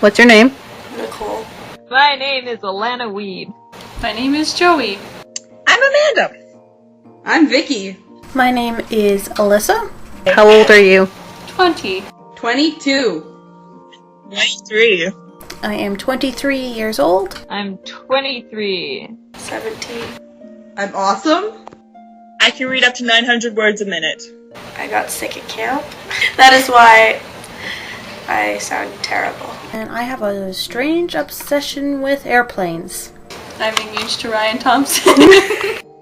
What's your name? Nicole. My name is Alana Weed. My name is Joey. I'm Amanda. I'm Vicky. My name is Alyssa. How old are you? 20. 22. 23. I am 23 years old. I'm 23. 17. I'm awesome. I can read up to 900 words a minute. I got sick at camp. That is why I sound terrible. And I have a strange obsession with airplanes. I'm engaged to Ryan Thompson.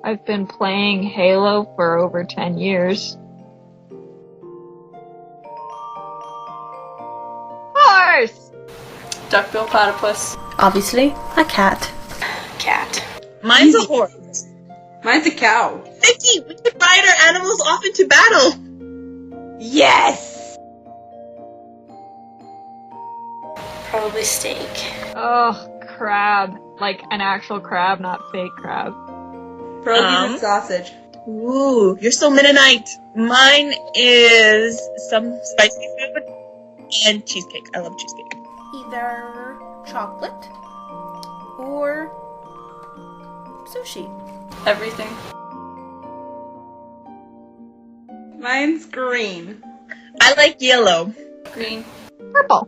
I've been playing Halo for over 10 years. Horse! Duckbill platypus. Obviously, a cat. Cat. Mine's a horse. Mine's a cow. Vicky, we could ride our animals off into battle. Yes! Probably steak. Oh, crab. Like an actual crab, not fake crab. Pierogies and sausage. Ooh, you're so Mennonite. Mine is some spicy food and cheesecake. I love cheesecake. Either chocolate or sushi. Everything. Mine's green. I like yellow. Green. Purple.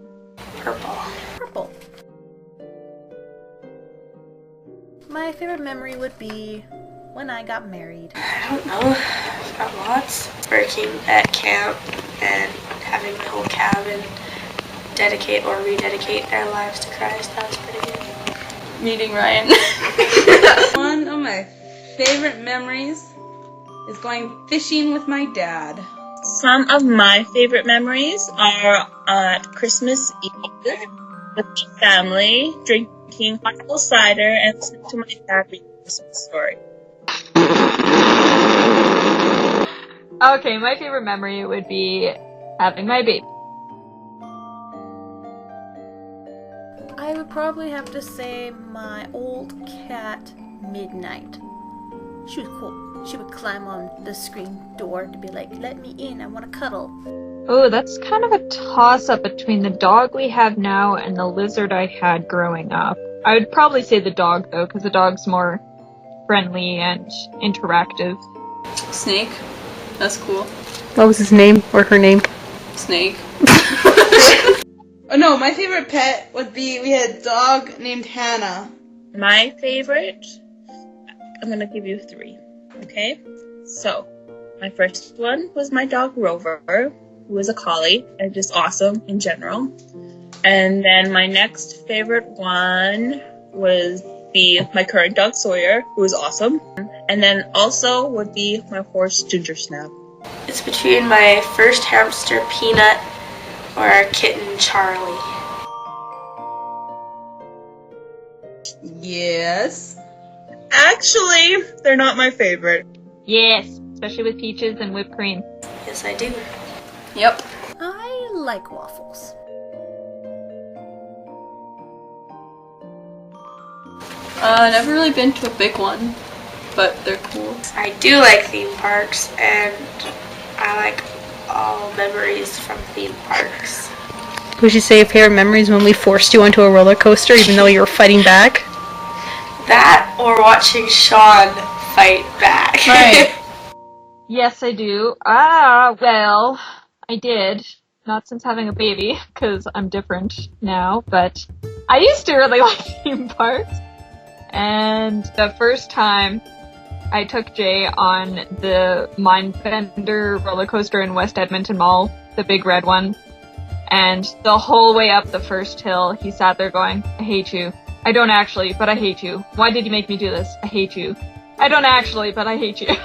Purple. Purple. My favorite memory would be when I got married. I don't know. I've got lots. Working at camp and having my whole cabin dedicate or rededicate their lives to Christ. That was pretty good. Meeting Ryan. One of my favorite memories is going fishing with my dad. Some of my favorite memories are at Christmas Eve with my family, drinking hot apple cider and listening to my dad read a Christmas story. Okay, my favorite memory would be having my baby. I would probably have to say my old cat, Midnight. She was cool. She would climb on the screen door to be like, let me in, I want to cuddle. Oh, that's kind of a toss-up between the dog we have now and the lizard I had growing up. I would probably say the dog, though, because the dog's more friendly and interactive. Snake. That's cool. What was his name or her name? Snake. Oh no, my favorite pet would be, we had a dog named Hannah. My favorite, I'm going to give you 3, okay? So, my first one was my dog Rover, who was a collie, and just awesome in general. And then my next favorite one would be my current dog Sawyer, who is awesome. And then also would be my horse Ginger Snap. It's between my first hamster Peanut or our kitten Charlie. Yes. Actually, they're not my favorite. Yes, especially with peaches and whipped cream. Yes, I do. Yep. I like waffles. Never really been to a big one, but they're cool. I do like theme parks, and I like all memories from theme parks. Would you say your favorite memories when we forced you onto a roller coaster even though you were fighting back? That or watching Sean fight back. Right. Yes, I do. Well, I did. Not since having a baby, because I'm different now, but I used to really like theme parks. And the first time I took Jay on the Mindbender roller coaster in West Edmonton Mall, the big red one, and the whole way up the first hill, he sat there going, I hate you. I don't actually, but I hate you. Why did you make me do this? I hate you. I don't actually, but I hate you.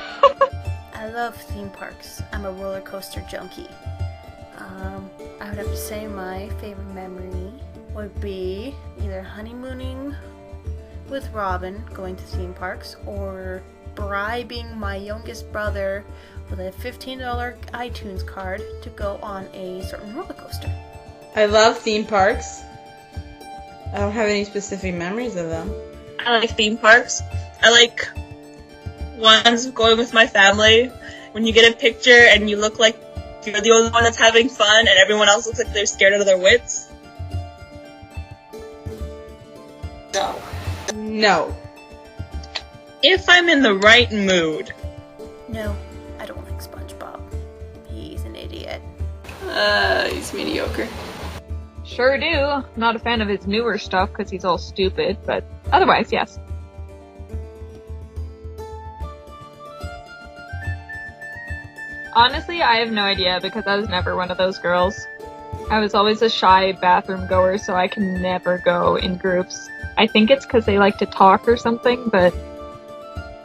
I love theme parks. I'm a roller coaster junkie. I would have to say my favorite memory would be either honeymooning with Robin, going to theme parks, or bribing my youngest brother with a $15 iTunes card to go on a certain roller coaster. I love theme parks. I don't have any specific memories of them. I like theme parks. I like ones going with my family. When you get a picture and you look like you're the only one that's having fun and everyone else looks like they're scared out of their wits. No. No. If I'm in the right mood. No, I don't like SpongeBob. He's an idiot. He's mediocre. Sure do. Not a fan of his newer stuff because he's all stupid, but otherwise, yes. Honestly, I have no idea because I was never one of those girls. I was always a shy bathroom goer, so I can never go in groups. I think it's because they like to talk or something, but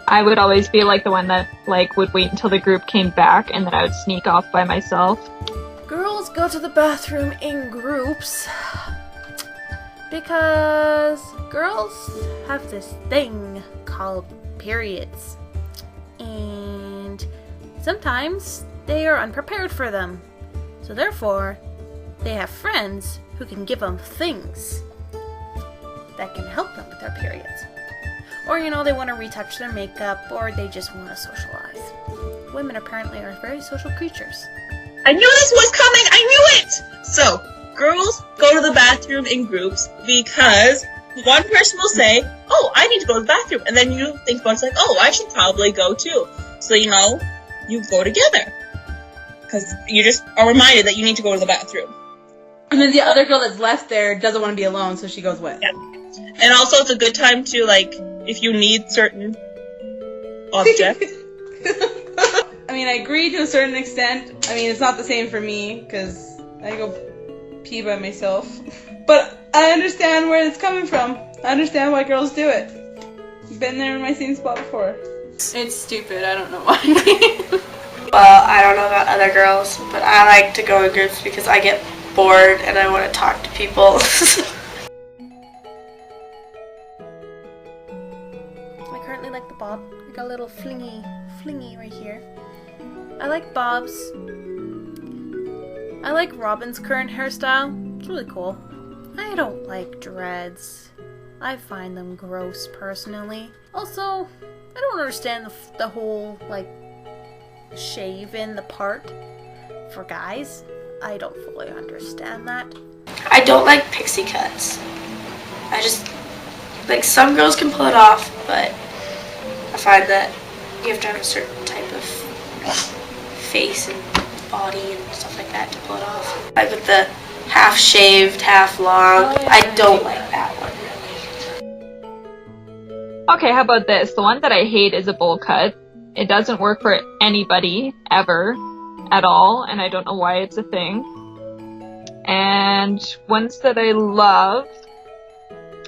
I would always be like the one that would wait until the group came back and then I would sneak off by myself. Girls go to the bathroom in groups because girls have this thing called periods. And sometimes they are unprepared for them. So therefore, they have friends who can give them things that can help them with their periods. Or, they want to retouch their makeup, or they just want to socialize. Women apparently are very social creatures. I knew this was coming! I knew it! So, girls go to the bathroom in groups because one person will say, oh, I need to go to the bathroom. And then you think about it, oh, I should probably go too. So, you go together. Because you just are reminded that you need to go to the bathroom. And then the other girl that's left there doesn't want to be alone, so she goes with. Yeah. And also it's a good time to, if you need certain objects. I mean, I agree to a certain extent. I mean, it's not the same for me, because I go pee by myself. But I understand where it's coming from. I understand why girls do it. Been there in my same spot before. It's stupid, I don't know why. Well, I don't know about other girls, but I like to go in groups because I get bored and I want to talk to people. I currently like the bob. I got a little flingy right here. I like Bob's. I like Robin's current hairstyle. It's really cool. I don't like dreads. I find them gross personally. Also, I don't understand the whole shave in the part for guys. I don't fully understand that. I don't like pixie cuts. I just, some girls can pull it off, but I find that you have to have a certain type of face and body and stuff like that to pull it off. With the half shaved, half long, I don't like that one really. Okay, how about this? The one that I hate is a bowl cut. It doesn't work for anybody, ever, at all, and I don't know why it's a thing. And ones that I love,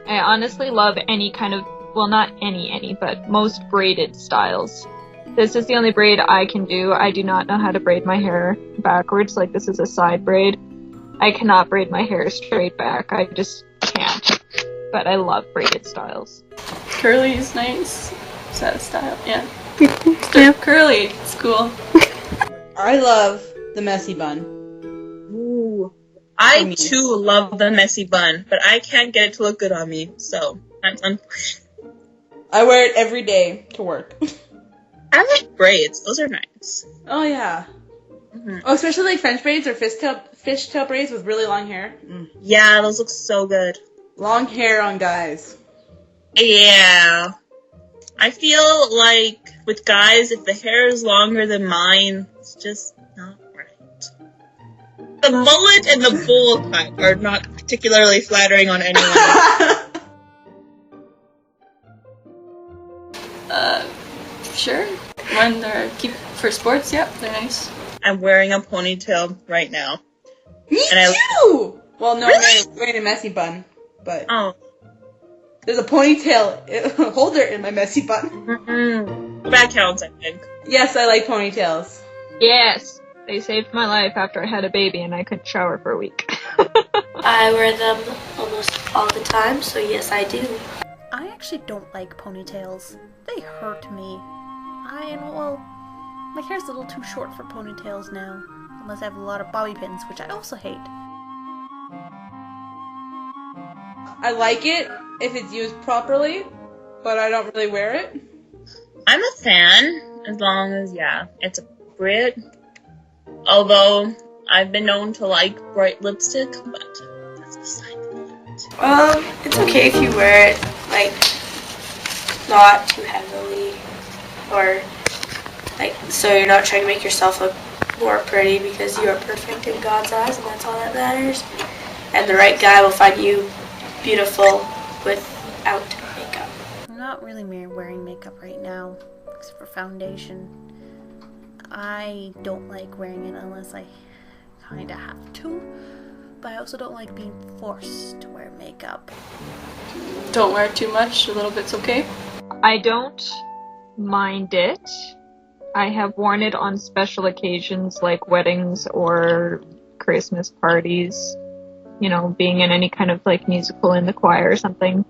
I honestly love any kind of, well, not any, but most braided styles. This is the only braid I can do. I do not know how to braid my hair backwards, this is a side braid. I cannot braid my hair straight back. I just can't. But I love braided styles. Curly is nice. Is that a style? Yeah. Yeah. Curly, it's cool. I love the messy bun. Ooh. I too love the messy bun, but I can't get it to look good on me, so that's unfortunate. I wear it every day to work. I like braids. Those are nice. Oh, yeah. Mm-hmm. Oh, especially French braids or fishtail braids with really long hair. Mm. Yeah, those look so good. Long hair on guys. Yeah. I feel like with guys, if the hair is longer than mine, it's just not right. The mullet and the bowl cut are not particularly flattering on anyone. Sure. When they're keep for sports, yep, they're nice. I'm wearing a ponytail right now. Me And too! Well, no, Really? I'm wearing a messy bun, but Oh. there's a ponytail holder in my messy bun. Mm-mm. That counts, I think. Yes, I like ponytails. Yes! They saved my life after I had a baby and I couldn't shower for a week. I wear them almost all the time, so yes, I do. I actually don't like ponytails. They hurt me. My hair's a little too short for ponytails now. Unless I have a lot of bobby pins, which I also hate. I like it if it's used properly, but I don't really wear it. I'm a fan, as long as, it's appropriate. Although, I've been known to like bright lipstick, but that's beside the point. It's okay if you wear it, like, not too heavily, or, like, so you're not trying to make yourself look more pretty, because you are perfect in God's eyes, and that's all that matters. And the right guy will find you beautiful without makeup. I'm not really wearing makeup right now, except for foundation. I don't like wearing it unless I kinda have to, but I also don't like being forced to wear makeup. Don't wear too much, a little bit's okay. I don't mind it. I have worn it on special occasions like weddings or Christmas parties, you know, being in any kind of like musical in the choir or something.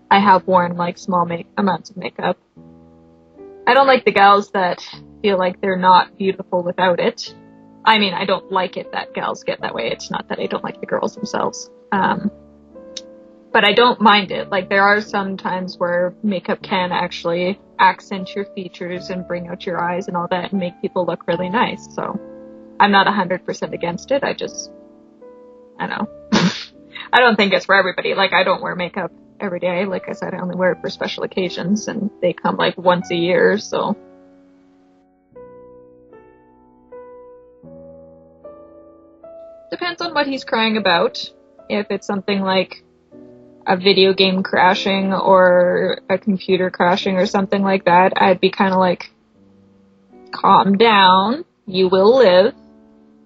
I have worn like small amounts of makeup. I don't like the gals that feel like they're not beautiful without it. I mean, I don't like it that gals get that way. It's not that I don't like the girls themselves. But I don't mind it. Like, there are some times where makeup can actually accent your features and bring out your eyes and all that and make people look really nice. So I'm not 100% against it. I don't know. I don't think it's for everybody. Like, I don't wear makeup every day. Like I said, I only wear it for special occasions, and they come like once a year, so. Depends on what he's crying about. If it's something like a video game crashing or a computer crashing or something like that, I'd be kind of like, calm down, you will live.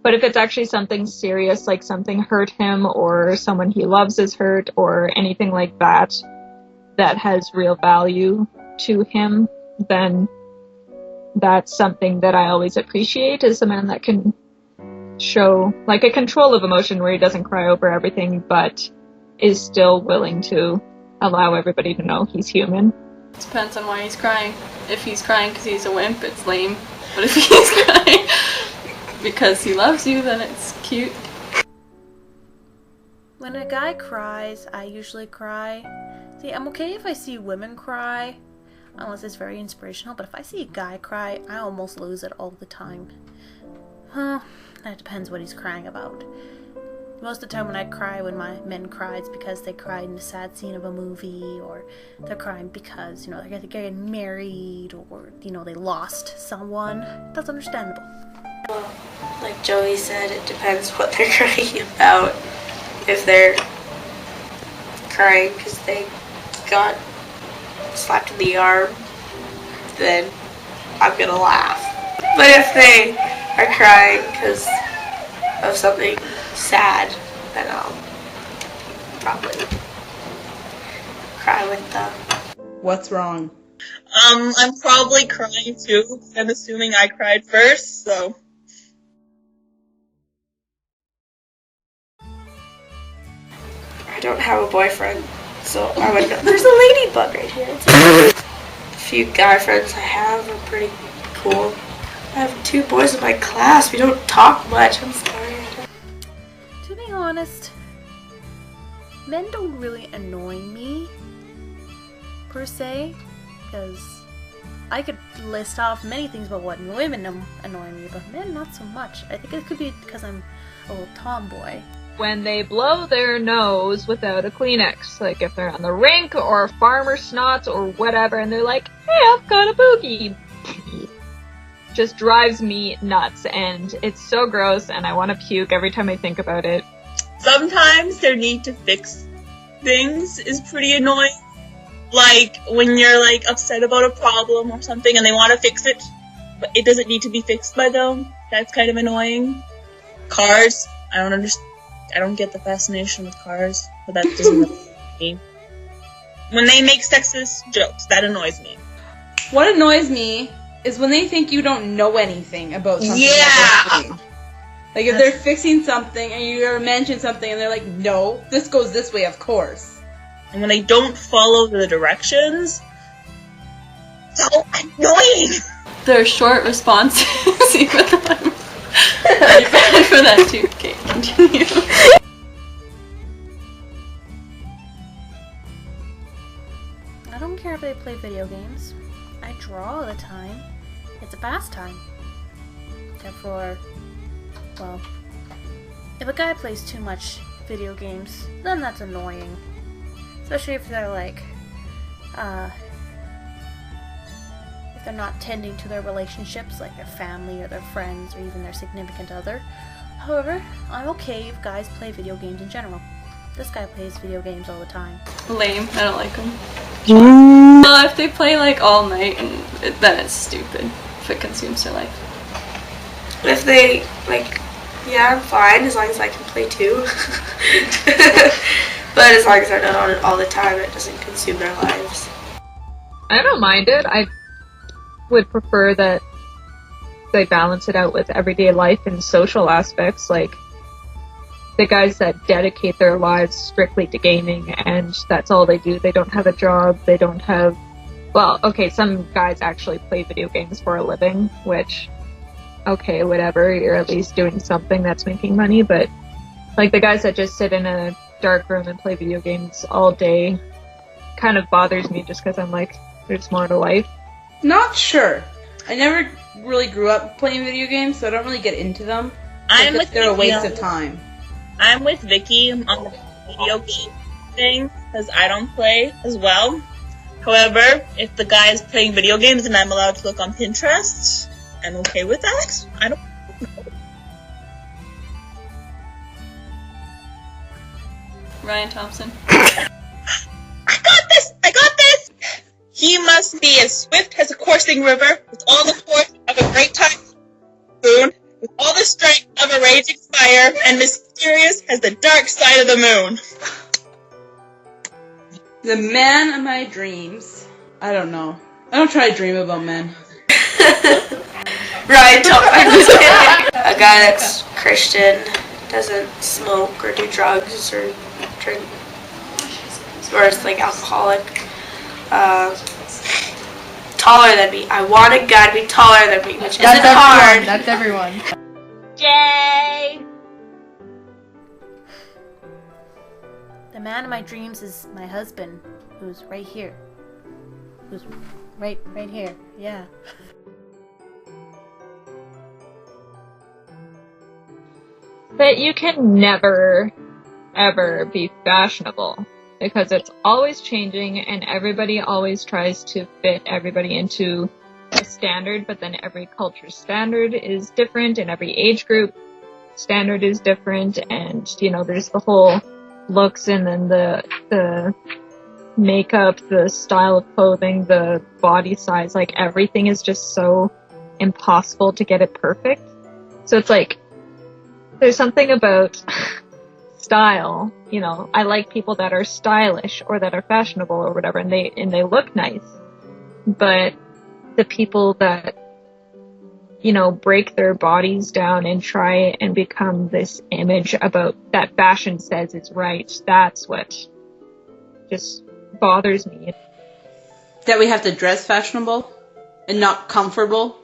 But if it's actually something serious, like something hurt him or someone he loves is hurt or anything like that, that has real value to him, then that's something that I always appreciate, is a man that can show like a control of emotion where he doesn't cry over everything, but is still willing to allow everybody to know he's human. It depends on why he's crying. If he's crying because he's a wimp, it's lame. But if he's crying because he loves you, then it's cute. When a guy cries, I usually cry. See, I'm okay if I see women cry, unless it's very inspirational, but if I see a guy cry, I almost lose it all the time. Well, that depends what he's crying about. Most of the time when I cry, when my men cry, it's because they cried in the sad scene of a movie, or they're crying because, you know, they're getting married, or, you know, they lost someone. That's understandable. Well, like Joey said, it depends what they're crying about. If they're crying because they got slapped in the arm, then I'm gonna laugh. But if they are crying because of something sad, then I'll probably cry with them. What's wrong? I'm probably crying too, because I'm assuming I cried first, so. I don't have a boyfriend, so I would know. There's a ladybug right here. A few guy friends I have are pretty cool. I have 2 boys in my class. We don't talk much. I'm sorry. To be honest, men don't really annoy me, per se, because I could list off many things about what women annoy me, but men not so much. I think it could be because I'm a little tomboy. When they blow their nose without a Kleenex, like if they're on the rink or farmer snots or whatever, and they're like, hey, I've got a boogie. Just drives me nuts, and it's so gross, and I want to puke every time I think about it. Sometimes their need to fix things is pretty annoying. Like, when you're, like, upset about a problem or something and they want to fix it, but it doesn't need to be fixed by them. That's kind of annoying. Cars, I don't get the fascination with cars, but that doesn't really annoy me. When they make sexist jokes, that annoys me. What annoys me is when they think you don't know anything about something. Yeah! Like if they're fixing something and you mention something and they're like, no, this goes this way, of course. And when they don't follow the directions, so annoying! They're short responses, even though I'm pretty bad for that too. Okay, continue. I don't care if they play video games. I draw all the time. It's a pastime. Therefore, well, if a guy plays too much video games, then that's annoying. especially if they're like, if they're not tending to their relationships, like their family or their friends or even their significant other. However, I'm okay if guys play video games in general. This guy plays video games all the time. Lame. I don't like them. Well, if they play like all night, then it's stupid if it consumes their life. If they, like, yeah, I'm fine as long as I can play too. But as long as they're not on it all the time, it doesn't consume their lives. I don't mind it. I would prefer that they balance it out with everyday life and social aspects, like the guys that dedicate their lives strictly to gaming and that's all they do. They don't have a job, they don't have, well, okay, some guys actually play video games for a living, which, okay, whatever, you're at least doing something that's making money, but like the guys that just sit in a dark room and play video games all day kind of bothers me just because I'm like, there's more to life. Not sure. I never really grew up playing video games, so I don't really get into them. They're a waste of time. I'm with Vicky on the video game thing, because I don't play as well. However, if the guy is playing video games and I'm allowed to look on Pinterest, I'm okay with that. I don't know. Ryan Thompson. I got this! I got this! He must be as swift as a coursing river, with all the force of a great typhoon, with all the strength of a raging fire, and mysterious as the dark side of the moon. The man of my dreams. I don't know. I don't try to dream about men. Ryan Thompson. A guy that's Christian, doesn't smoke or do drugs or drink, or is like alcoholic. Taller than me. I want a guy to be taller than me, which isn't hard. That's everyone. Yay! The man of my dreams is my husband, who's right here. Who's right here. Yeah. But you can never, ever be fashionable. Because it's always changing and everybody always tries to fit everybody into a standard, but then every culture's standard is different and every age group standard is different, and you know, there's the whole looks and then the makeup, the style of clothing, the body size, like everything is just so impossible to get it perfect. So it's like, there's something about style, you know, I like people that are stylish or that are fashionable or whatever, and they look nice. But the people that, you know, break their bodies down and try and become this image about that fashion says is right, that's what just bothers me. That we have to dress fashionable and not comfortable.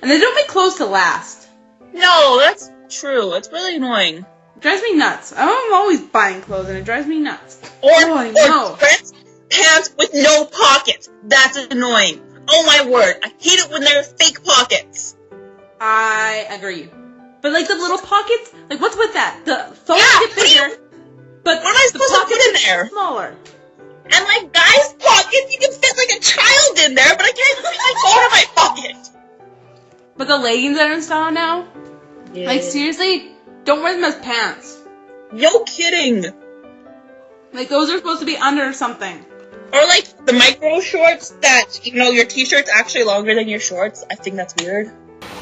And they don't make clothes to last. No, that's true. It's really annoying. It drives me nuts. I'm always buying clothes and it drives me nuts. Or dress pants with no pockets. That's annoying. Oh my word. I hate it when there are fake pockets. I agree. But like the little pockets, like what's with that? The phones get bigger, but what am I supposed to put in there? Smaller. And like guys' pockets, you can fit like a child in there, but I can't fit my phone in my pocket. But the leggings that are in style now, like seriously, don't wear them as pants. No kidding. Like those are supposed to be under something. Or like the micro shorts that, you know, your t-shirt's actually longer than your shorts. I think that's weird.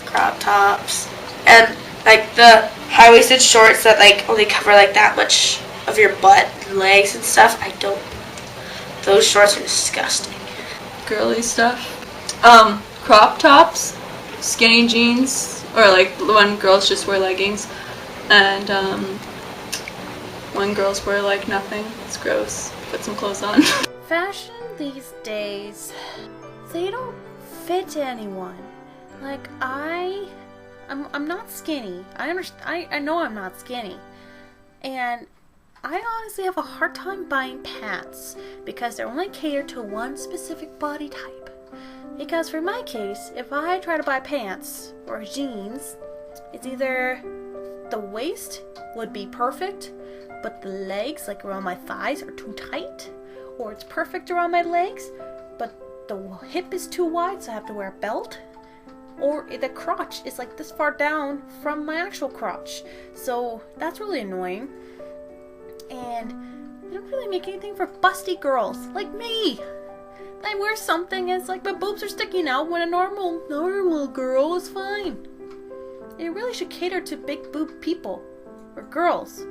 Crop tops. And like the high-waisted shorts that like only cover like that much of your butt and legs and stuff. Those shorts are disgusting. Girly stuff. Crop tops, skinny jeans, or like when girls just wear leggings, and when girls wear like nothing. It's gross. Put some clothes on. Fashion these days, they don't fit anyone. Like I'm not skinny. I know I'm not skinny, and I honestly have a hard time buying pants because they're only catered to one specific body type. Because for my case, if I try to buy pants or jeans, it's either the waist would be perfect, but the legs, like around my thighs, are too tight, or it's perfect around my legs, but the hip is too wide, so I have to wear a belt, or the crotch is like this far down from my actual crotch. So that's really annoying. And I don't really make anything for busty girls like me. I wear something and it's like my boobs are sticking out when a normal girl is fine. It really should cater to big boob people or girls,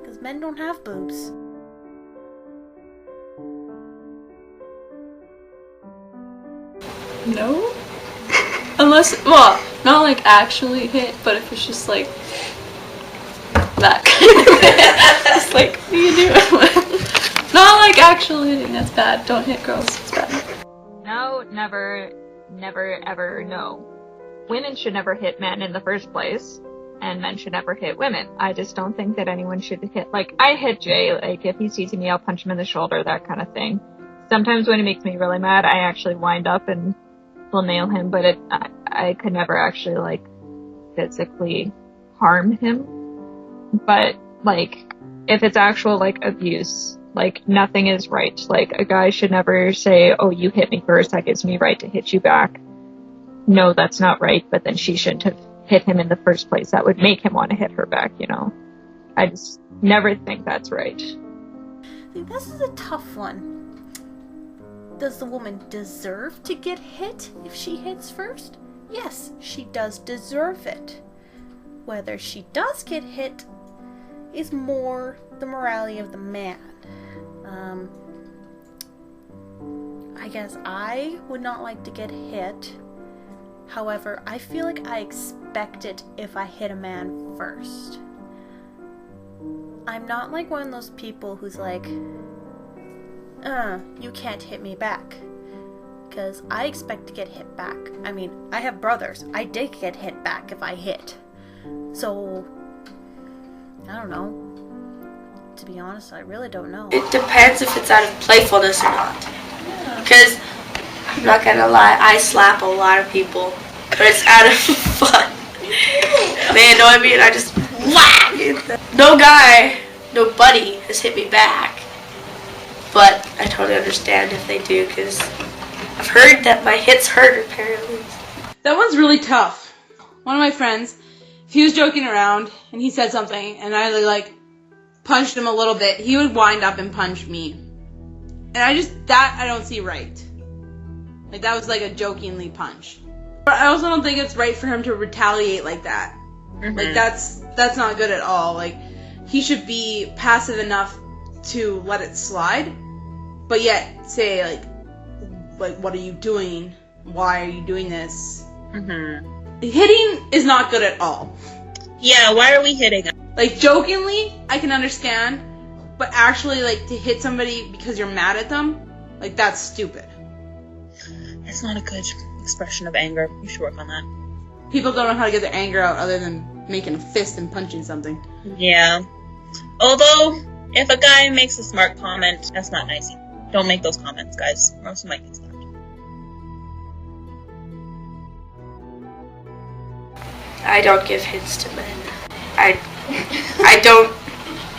because men don't have boobs. No? Unless, well, not like actually hit, but if it's just like that kind of thing. Just like, what are you doing? Not like actually hitting, that's bad. Don't hit girls, it's bad. No, never, ever, no. Women should never hit men in the first place, and men should never hit women. I just don't think that anyone should hit, like, I hit Jay, like, if he's teasing me, I'll punch him in the shoulder, that kind of thing. Sometimes when he makes me really mad, I actually wind up and will nail him, but I could never actually, like, physically harm him. But, like, if it's actual, like, abuse, like, nothing is right. Like, a guy should never say, oh, you hit me first, that gives me right to hit you back. No, that's not right, but then she shouldn't have hit him in the first place. That would make him want to hit her back, you know? I just never think that's right. See, this is a tough one. Does the woman deserve to get hit if she hits first? Yes, she does deserve it. Whether she does get hit is more the morality of the man. I guess I would not like to get hit. However, I feel like I expect it if I hit a man first. I'm not like one of those people who's like, you can't hit me back. Because I expect to get hit back. I mean, I have brothers. I did get hit back if I hit. So, I don't know. To be honest, I really don't know. It depends if it's out of playfulness or not. Because, I'm not gonna lie, I slap a lot of people. But it's out of fun. They annoy me and I just whack. No guy, no buddy has hit me back. But I totally understand if they do, because I've heard that my hits hurt, apparently. That one's really tough. One of my friends, if he was joking around and he said something and I like punched him a little bit, he would wind up and punch me. And I don't see right. Like, that was like a jokingly punch. But I also don't think it's right for him to retaliate like that. Mm-hmm. Like, that's not good at all. Like, he should be passive enough to let it slide, but yet say, like, what are you doing? Why are you doing this? Mm-hmm. Hitting is not good at all. Yeah, why are we hitting him? Like, jokingly, I can understand, but actually, like, to hit somebody because you're mad at them, like, that's stupid. That's not a good expression of anger. You should work on that. People don't know how to get their anger out other than making a fist and punching something. Yeah. Although, if a guy makes a smart comment, that's not nice. Don't make those comments, guys, or else you might get slapped. I don't give hints to men. I don't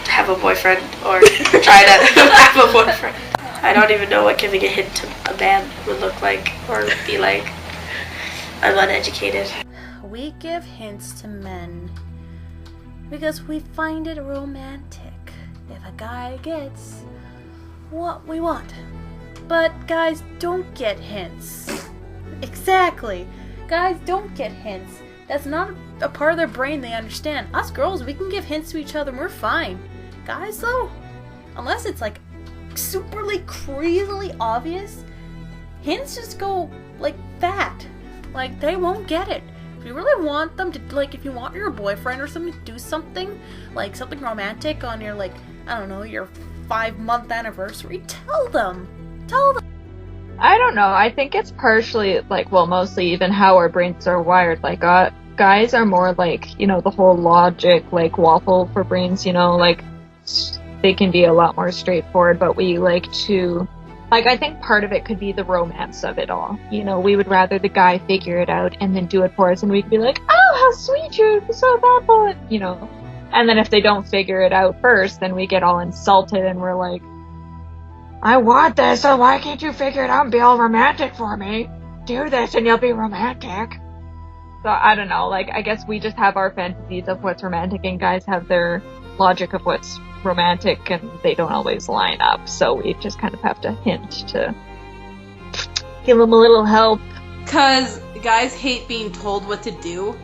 have a boyfriend or try to have a boyfriend. I don't even know what giving a hint to a man would look like or be like. I'm uneducated. We give hints to men because we find it romantic if a guy gets what we want. But guys don't get hints. Exactly. Guys don't get hints. That's not a part of their brain they understand. Us girls, we can give hints to each other and we're fine. Guys though, unless it's like superly crazily obvious, hints just go like that. Like, they won't get it. If you really want them to, like, if you want your boyfriend or something to do something, like something romantic on your, like, I don't know, your 5-month anniversary, tell them. Tell them. I don't know. I think it's partially, like, well, mostly even how our brains are wired. Like, guys are more like, you know, the whole logic, like, waffle for brains, you know, like, they can be a lot more straightforward, but we like to, like, I think part of it could be the romance of it all. You know, we would rather the guy figure it out and then do it for us, and we could be like, oh, how sweet, you're so thoughtful, you know. And then if they don't figure it out first, then we get all insulted and we're like, I want this, so why can't you figure it out and be all romantic for me? Do this and you'll be romantic. So I don't know, like, I guess we just have our fantasies of what's romantic and guys have their logic of what's romantic and they don't always line up. So we just kind of have to hint to give them a little help. Because guys hate being told what to do.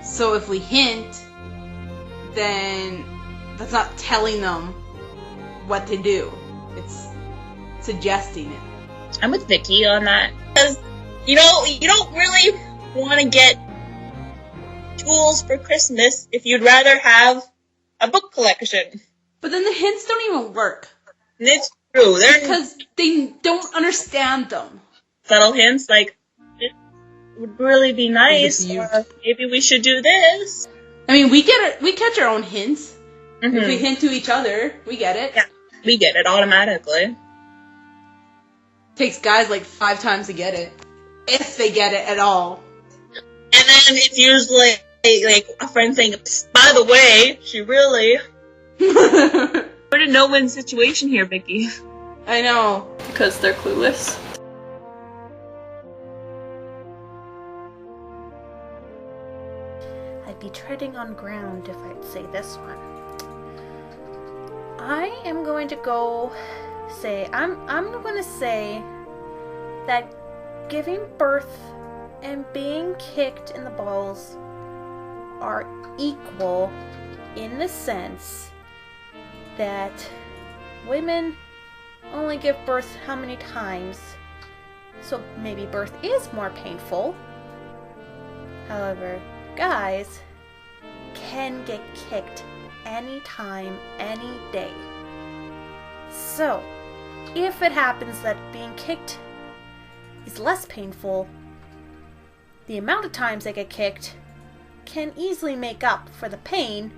So if we hint, then that's not telling them what to do. It's suggesting it. I'm with Vicky on that. Because, you don't really want to get tools for Christmas if you'd rather have a book collection. But then the hints don't even work. And it's true. Because they don't understand them. Subtle hints like, it would really be nice, or maybe we should do this. I mean, we catch our own hints. Mm-hmm. If we hint to each other, we get it. Yeah, we get it automatically. Takes guys like 5 times to get it. If they get it at all. And then it's usually like a friend saying, by the way, she really... We're in a no-win situation here, Vicky. I know. Because they're clueless. I'd be treading on ground if I'd say this one. I am going to go say, I'm going to say that giving birth and being kicked in the balls are equal in the sense that women only give birth how many times, so maybe birth is more painful. However, guys can get kicked anytime, any day. So, if it happens that being kicked is less painful, the amount of times they get kicked can easily make up for the pain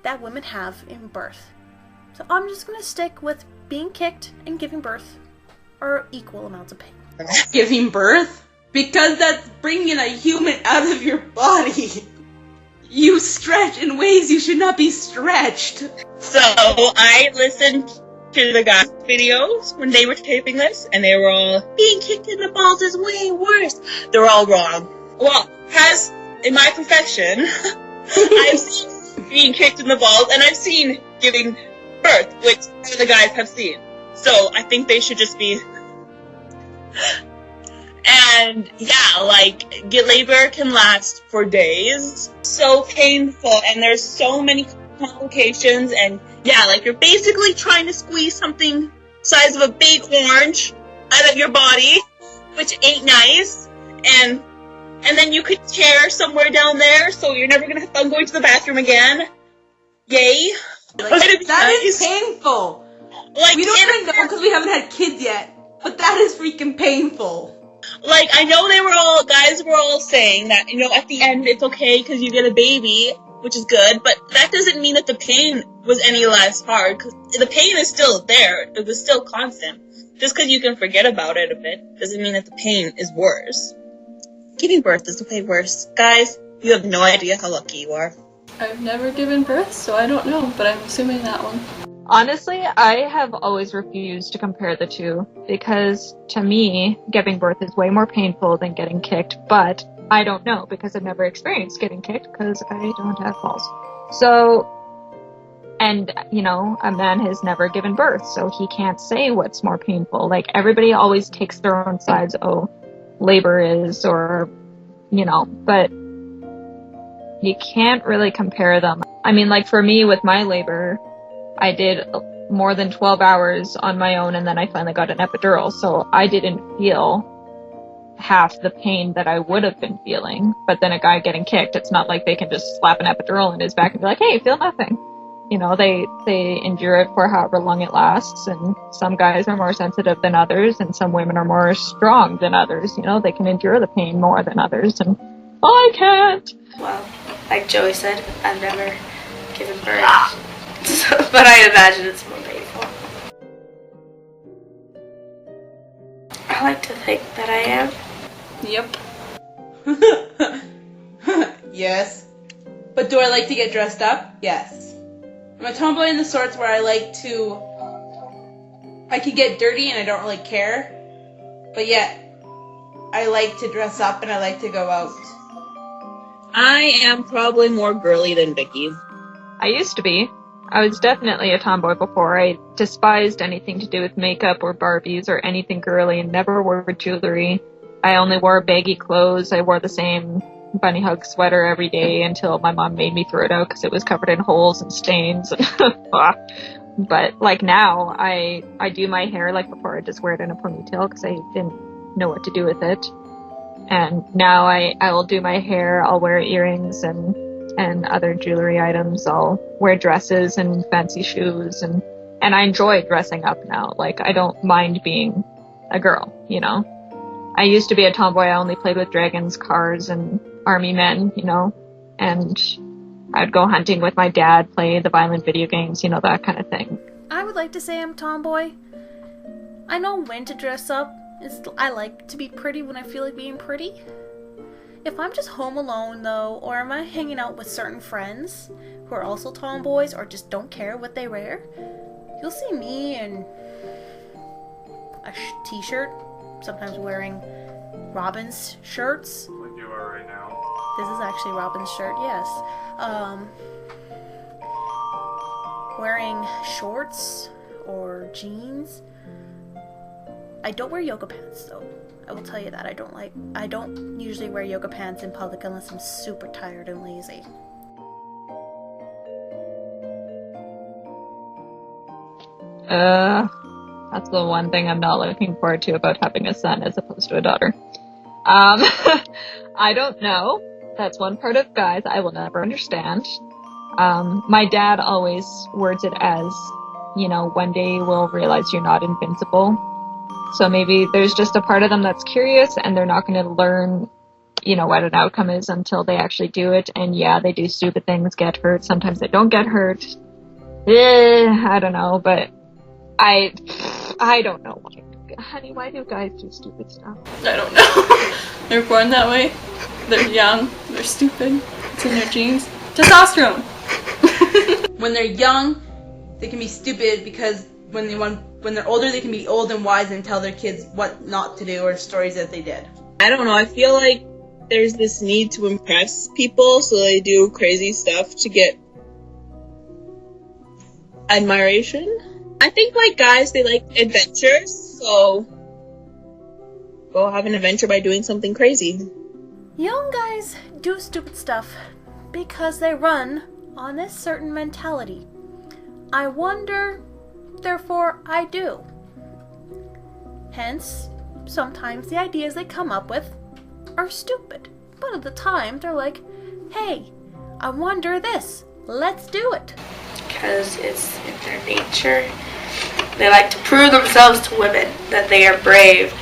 that women have in birth. So I'm just going to stick with being kicked and giving birth are equal amounts of pain. Giving birth? Because that's bringing a human out of your body. You stretch in ways you should not be stretched. So, I listened to the guys' videos when they were taping this, and they were all, being kicked in the balls is way worse. They're all wrong. Well, in my profession, I've seen being kicked in the balls, and I've seen giving birth, which the guys have seen. So, I think they should just be... And, yeah, like, labor can last for days. So painful, and there's so many complications, and, yeah, like, you're basically trying to squeeze something size of a big orange out of your body, which ain't nice, and then you could tear somewhere down there, so you're never gonna have fun going to the bathroom again. Yay. That is painful. Like, we don't even know because we haven't had kids yet, but that is freaking painful. Like, I know guys were all saying that, at the end it's okay because you get a baby, which is good, but that doesn't mean that the pain was any less hard, because the pain is still there. It was still constant. Just because you can forget about it a bit doesn't mean that the pain is worse. Giving birth is way worse. Guys, you have no idea how lucky you are. I've never given birth, so I don't know, but I'm assuming that one. Honestly, I have always refused to compare the two, because to me, giving birth is way more painful than getting kicked, but I don't know, because I've never experienced getting kicked, because I don't have balls. So, and, a man has never given birth, so he can't say what's more painful. Like, everybody always takes their own sides, labor is, or, but you can't really compare them. I mean, like, for me, with my labor, I did more than 12 hours on my own, and then I finally got an epidural, so I didn't feel half the pain that I would have been feeling. But then a guy getting kicked, it's not like they can just slap an epidural in his back and be like, hey, feel nothing. They endure it for however long it lasts, and some guys are more sensitive than others, and some women are more strong than others. They can endure the pain more than others, and I can't. Well, like Joey said, I've never given birth. But I imagine it's more painful. I like to think that I am. Yep. Yes. But do I like to get dressed up? Yes. I'm a tomboy in the sorts where I like to I could get dirty and I don't really care, but yet I like to dress up and I like to go out. I am probably more girly than Vicky. I used to be. I was definitely a tomboy before. I despised anything to do with makeup or Barbies or anything girly and never wore jewelry. I only wore baggy clothes. I wore the same bunny hug sweater every day until my mom made me throw it out because it was covered in holes and stains. But like now, I do my hair like before. I just wear it in a ponytail because I didn't know what to do with it. And now I will do my hair. I'll wear earrings and other jewelry items. I'll wear dresses and fancy shoes, and I enjoy dressing up now. Like, I don't mind being a girl, you know. I used to be a tomboy. I only played with dragons, cars, and army men, you know, and I'd go hunting with my dad, play the violent video games, you know, that kind of thing. I would like to say I'm tomboy. I know when to dress up. I like to be pretty when I feel like being pretty. If I'm just home alone, though, or am I hanging out with certain friends who are also tomboys or just don't care what they wear, you'll see me in a t-shirt, sometimes wearing Robin's shirts. Like you are right now. This is actually Robin's shirt, yes. Wearing shorts or jeans. I don't wear yoga pants, though. I will tell you that. I don't usually wear yoga pants in public unless I'm super tired and lazy. That's the one thing I'm not looking forward to about having a son as opposed to a daughter. I don't know. That's one part of guys I will never understand. My dad always words it as, you know, one day we'll realize you're not invincible. So maybe there's just a part of them that's curious and they're not going to learn, you know, what an outcome is until they actually do it. And yeah, they do stupid things, get hurt. Sometimes they don't get hurt. I don't know, but I don't know why. Honey, why do guys do stupid stuff? I don't know. They're born that way. They're young. They're stupid. It's in their genes. Testosterone. When they're young, they can be stupid because when they're older, they can be old and wise and tell their kids what not to do or stories that they did. I don't know, I feel like there's this need to impress people, so they do crazy stuff to get admiration. I think, like, guys, they like adventures, so go have an adventure by doing something crazy. Young guys do stupid stuff because they run on a certain mentality. I wonder, therefore I do. Hence, sometimes the ideas they come up with are stupid. But at the time, they're like, hey, I wonder this. Let's do it. Because it's in their nature. They like to prove themselves to women that they are brave.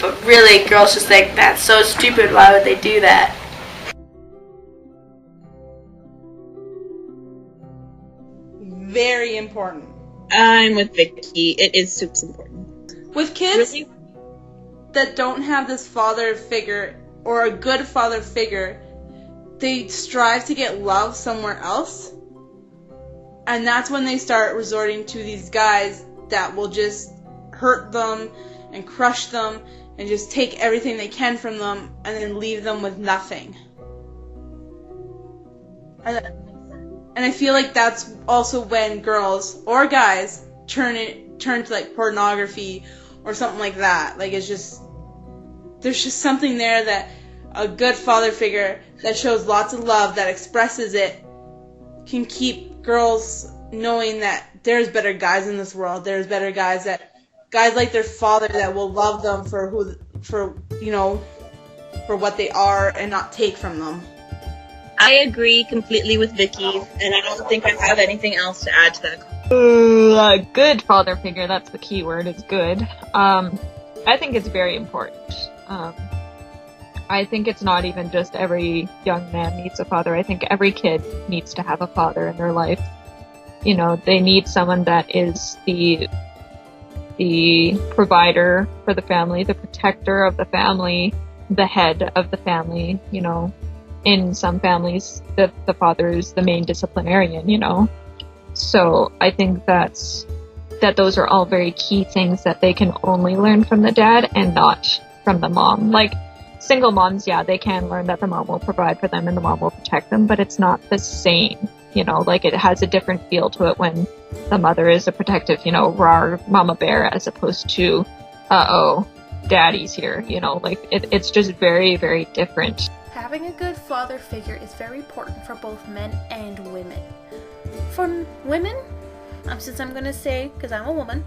But really, girls just think, that's so stupid, why would they do that? Very important. I'm with Vicky. It is super important. With kids Really? that don't have this father figure or a good father figure, they strive to get love somewhere else. And that's when they start resorting to these guys that will just hurt them and crush them and just take everything they can from them and then leave them with nothing. And I feel like that's also when girls or guys turn to like pornography or something like that. Like, it's just, there's just something there that a good father figure that shows lots of love, that expresses it, can keep girls knowing that there's better guys in this world. There's better guys like their father that will love them for what they are and not take from them. I agree completely with Vicky, and I don't think I have anything else to add to that. A good father figure, that's the key word, is good. I think it's very important. I think it's not even just every young man needs a father. I think every kid needs to have a father in their life. You know, they need someone that is the provider for the family, the protector of the family, the head of the family, you know. In some families, the father is the main disciplinarian, you know. So I think that's that those are all very key things that they can only learn from the dad and not from the mom. Like, single moms, yeah, they can learn that the mom will provide for them and the mom will protect them, but it's not the same, you know, like it has a different feel to it when the mother is a protective, you know, raw mama bear, as opposed to, uh-oh, daddy's here, you know, like it's just very, very different. Having a good father figure is very important for both men and women. For women, since I'm going to say, because I'm a woman,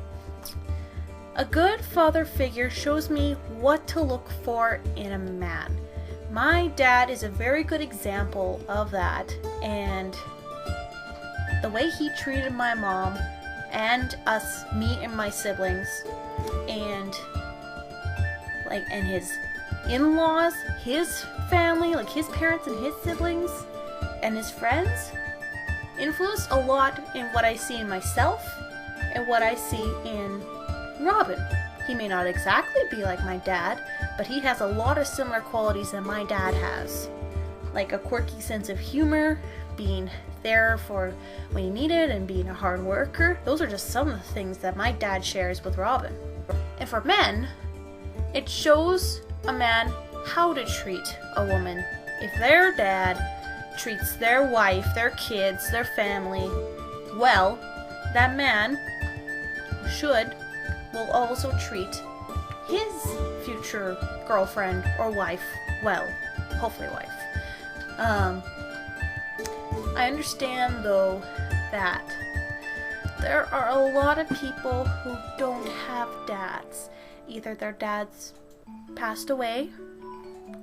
a good father figure shows me what to look for in a man. My dad is a very good example of that, and the way he treated my mom and us, me and my siblings, and his in-laws, his family, like his parents and his siblings, and his friends, influenced a lot in what I see in myself and what I see in Robin. He may not exactly be like my dad, but he has a lot of similar qualities that my dad has. Like a quirky sense of humor, being there for when you need it, and being a hard worker. Those are just some of the things that my dad shares with Robin. And for men, it shows a man how to treat a woman. If their dad treats their wife, their kids, their family well, that man will also treat his future girlfriend or wife well. Hopefully wife. I understand though that there are a lot of people who don't have dads. Either their dads passed away,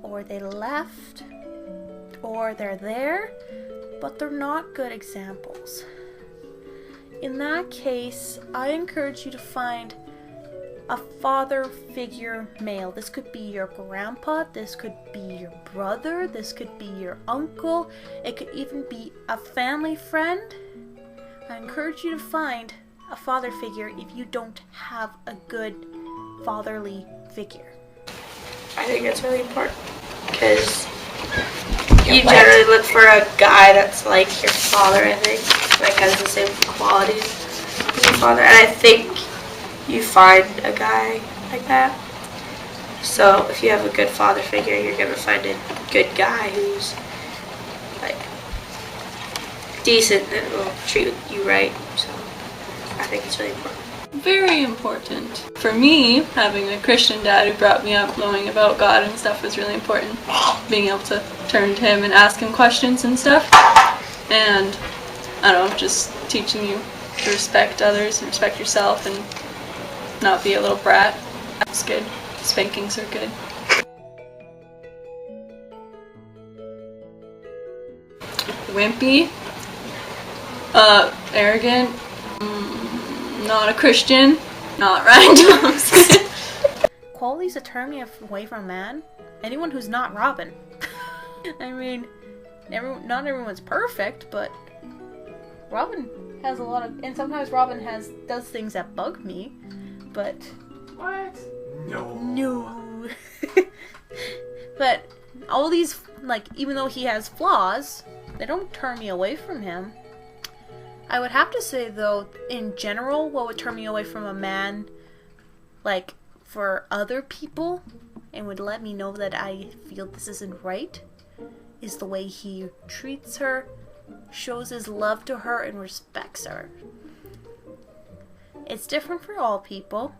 or they left, or they're there, but they're not good examples. In that case, I encourage you to find a father figure male. This could be your grandpa, this could be your brother, this could be your uncle, it could even be a family friend. I encourage you to find a father figure if you don't have a good fatherly figure. I think it's really important because you generally look for a guy that's like your father, I think, like has the same qualities as your father, and I think you find a guy like that. So if you have a good father figure, you're gonna find a good guy who's like decent and will treat you right. So I think it's really important. Very important. For me, having a Christian dad who brought me up knowing about God and stuff was really important. Being able to turn to him and ask him questions and stuff. And, I don't know, just teaching you to respect others and respect yourself and not be a little brat. That's good. Spankings are good. Wimpy. Arrogant. Not a Christian. Not Ryan Thompson. Qualities that turn me away from a man? Anyone who's not Robin. I mean, not everyone's perfect, but Robin has a lot of, and sometimes Robin does things that bug me, but What? no. But all these, like, even though he has flaws, they don't turn me away from him. I would have to say, though, in general, what would turn me away from a man, like, for other people, and would let me know that I feel this isn't right, is the way he treats her, shows his love to her, and respects her. It's different for all people,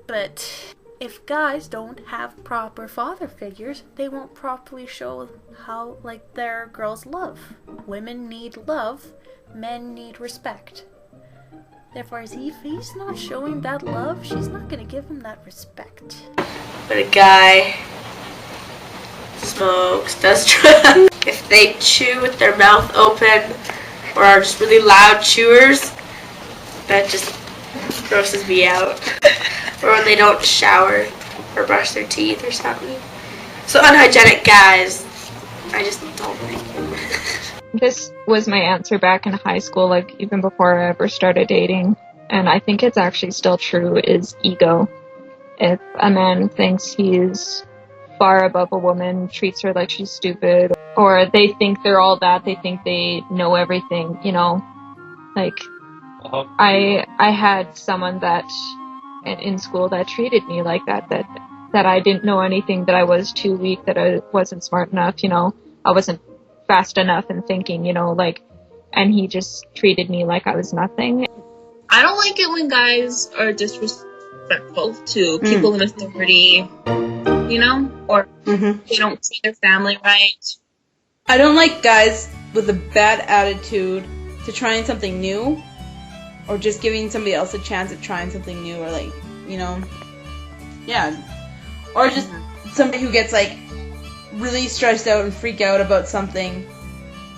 but if guys don't have proper father figures, they won't properly show how, like, their girls love. Women need love, men need respect. Therefore, if he's not showing that love, she's not going to give him that respect. When a guy smokes, does drugs, if they chew with their mouth open or are just really loud chewers, that just grosses me out. Or when they don't shower or brush their teeth or something. So unhygienic guys, I just don't like them. This was my answer back in high school, like even before I ever started dating. And I think it's actually still true, is ego. If a man thinks he's far above a woman, treats her like she's stupid, or they think they're all that, they think they know everything, you know, like I had someone that in school that treated me like that I didn't know anything, that I was too weak, that I wasn't smart enough, I wasn't fast enough in thinking, and he just treated me like I was nothing. I don't like it when guys are disrespectful to people in authority, or they don't see their family right. I don't like guys with a bad attitude to trying something new, or just giving somebody else a chance at trying something new, or or just somebody who gets really stressed out and freak out about something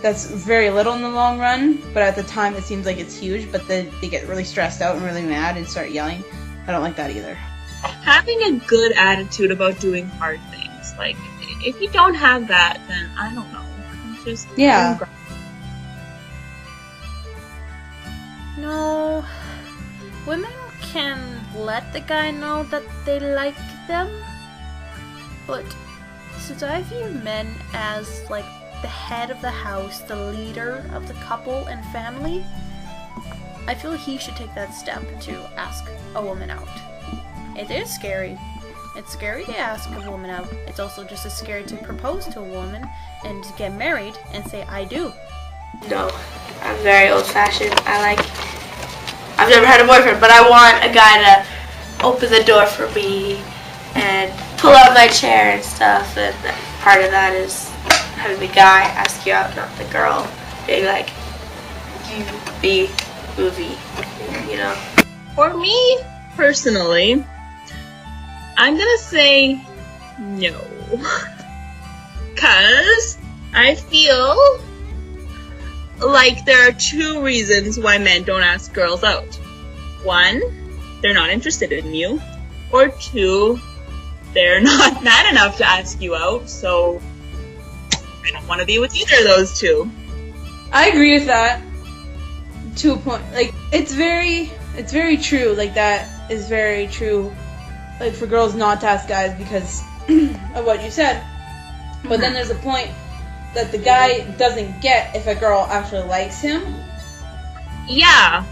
that's very little in the long run, but at the time it seems like it's huge, but then they get really stressed out and really mad and start yelling. I don't like that either. Having a good attitude about doing hard things. If you don't have that, then I don't know. Just No, women can let the guy know that they like them, but since I view men as the head of the house, the leader of the couple and family, I feel he should take that step to ask a woman out. It is scary. It's scary to ask a woman out. It's also just as scary to propose to a woman and to get married and say, I do. No, I'm very old-fashioned. I've never had a boyfriend, but I want a guy to open the door for me and pull out my chair and stuff, and part of that is having the guy ask you out, not the girl being like, you be movie, For me, personally, I'm gonna say no. Cause I feel like there are two reasons why men don't ask girls out. One, they're not interested in you. Or two, they're not man enough to ask you out, so I don't want to be with either of those two. I agree with that to a point. It's very true. That is very true. For girls not to ask guys because of what you said. But then there's a point that the guy doesn't get if a girl actually likes him. Yeah,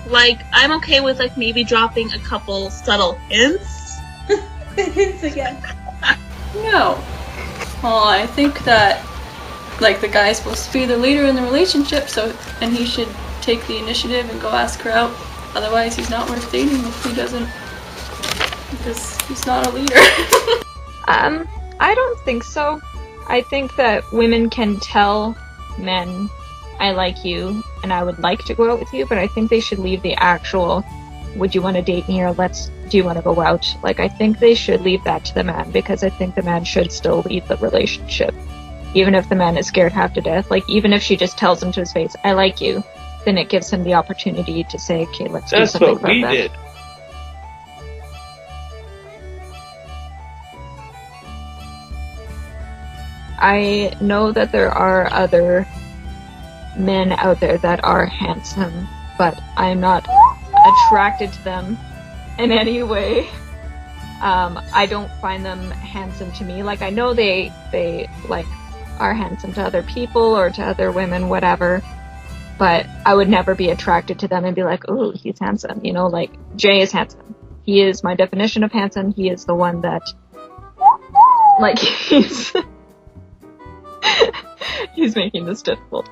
I'm okay with maybe dropping a couple subtle hints. Hints again. No. Well, I think that the guy's supposed to be the leader in the relationship, and he should take the initiative and go ask her out. Otherwise, he's not worth dating if he doesn't, because he's not a leader. I don't think so. I think that women can tell men, I like you and I would like to go out with you, but I think they should leave the actual, would you want to date me, or do you want to go out? I think they should leave that to the man, because I think the man should still lead the relationship. Even if the man is scared half to death, even if she just tells him to his face, I like you, then it gives him the opportunity to say, okay, let's do something about that. That's what we did. I know that there are other men out there that are handsome, but I'm not attracted to them in any way. I don't find them handsome to me. I know they are handsome to other people or to other women, whatever, but I would never be attracted to them and be like, oh, he's handsome. Jay is handsome. He is my definition of handsome. He is the one that, he's making this difficult.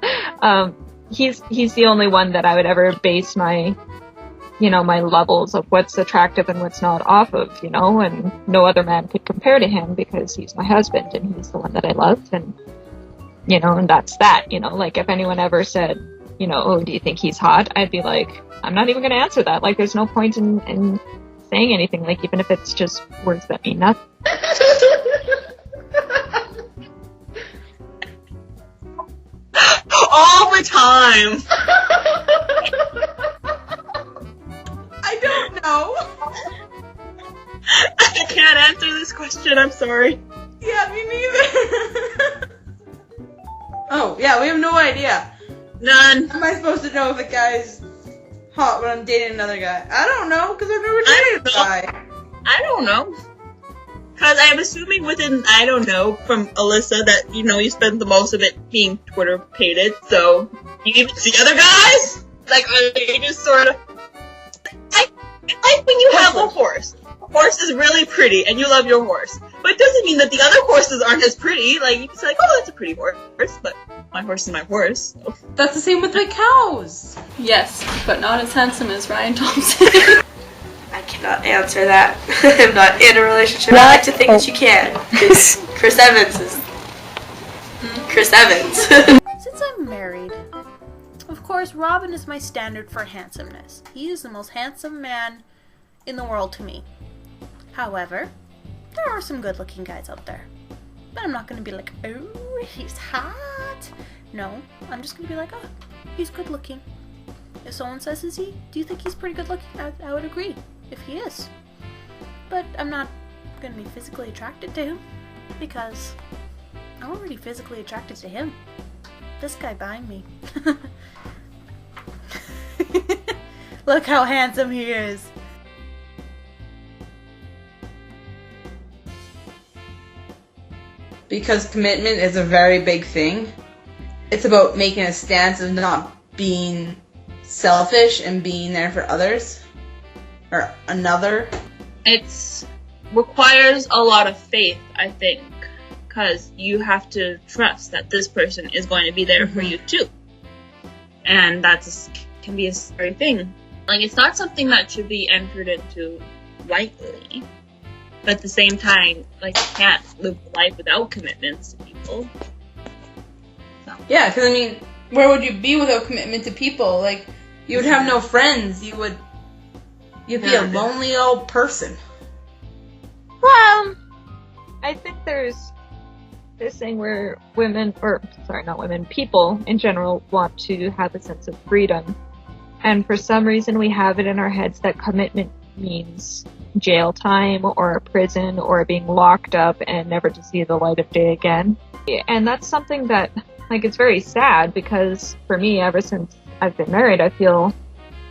He's the only one that I would ever base my levels of what's attractive and what's not off of, and no other man could compare to him because he's my husband and he's the one that I love, and, and that's that, if anyone ever said, oh, do you think he's hot? I'd be like, I'm not even going to answer that. There's no point in saying anything, even if it's just words that mean nothing. All the time. I don't know. I can't answer this question, I'm sorry. Yeah, me neither. Oh, yeah, we have no idea. None. How am I supposed to know if a guy's hot when I'm dating another guy? I don't know, because I've never dated a guy. I don't know. Because I'm assuming I don't know, from Alyssa that, you spend the most of it being Twitter-pated, so you even see other guys? Are you just sort of Like when you have a horse. A horse is really pretty and you love your horse. But it doesn't mean that the other horses aren't as pretty. Like, you can say, like, oh, that's a pretty horse, but my horse is my horse. So. That's the same with like cows. Yes, but not as handsome as Ryan Thompson. I cannot answer that. I'm not in a relationship. I like to think that you can. Because Chris Evans is Chris Evans. Since I'm married, of course, Robin is my standard for handsomeness. He is the most handsome man in the world to me. However, there are some good-looking guys out there. But I'm not going to be like, oh, he's hot. No, I'm just going to be like, oh, he's good-looking. If someone says, is he? Do you think he's pretty good-looking? I would agree, if he is. But I'm not going to be physically attracted to him, because I'm already physically attracted to him. This guy behind me. Look how handsome he is. Because commitment is a very big thing. It's about making a stance of not being selfish and being there for others. Or another. It requires a lot of faith, I think. Because you have to trust that this person is going to be there for you too. And that can be a scary thing. Like, it's not something that should be entered into lightly. But at the same time, like, you can't live life without commitments to people. So. Yeah, because I mean, where would you be without commitment to people? Like, you would have no friends. You'd be a lonely old person. Well, I think there's this thing where people in general want to have a sense of freedom. And for some reason we have it in our heads that commitment means jail time or a prison or being locked up and never to see the light of day again. And that's something that, like, it's very sad, because for me, ever since I've been married, I feel,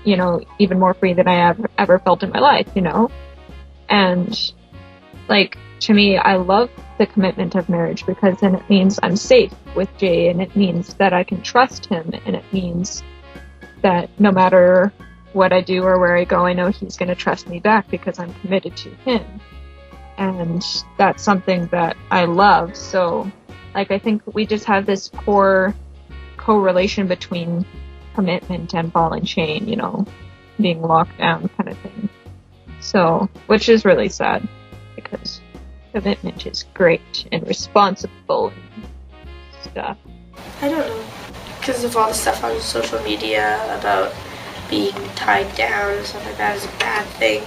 even more free than I have ever felt in my life, And, like, to me, I love the commitment of marriage, because then it means I'm safe with Jay, and it means that I can trust him, and it means that no matter what I do or where I go, I know he's going to trust me back because I'm committed to him. And that's something that I love. So, like, I think we just have this core correlation between commitment and ball and chain, being locked down kind of thing. So, which is really sad, because commitment is great and responsible and stuff. I don't know. Because of all the stuff on social media about being tied down and stuff like that is a bad thing.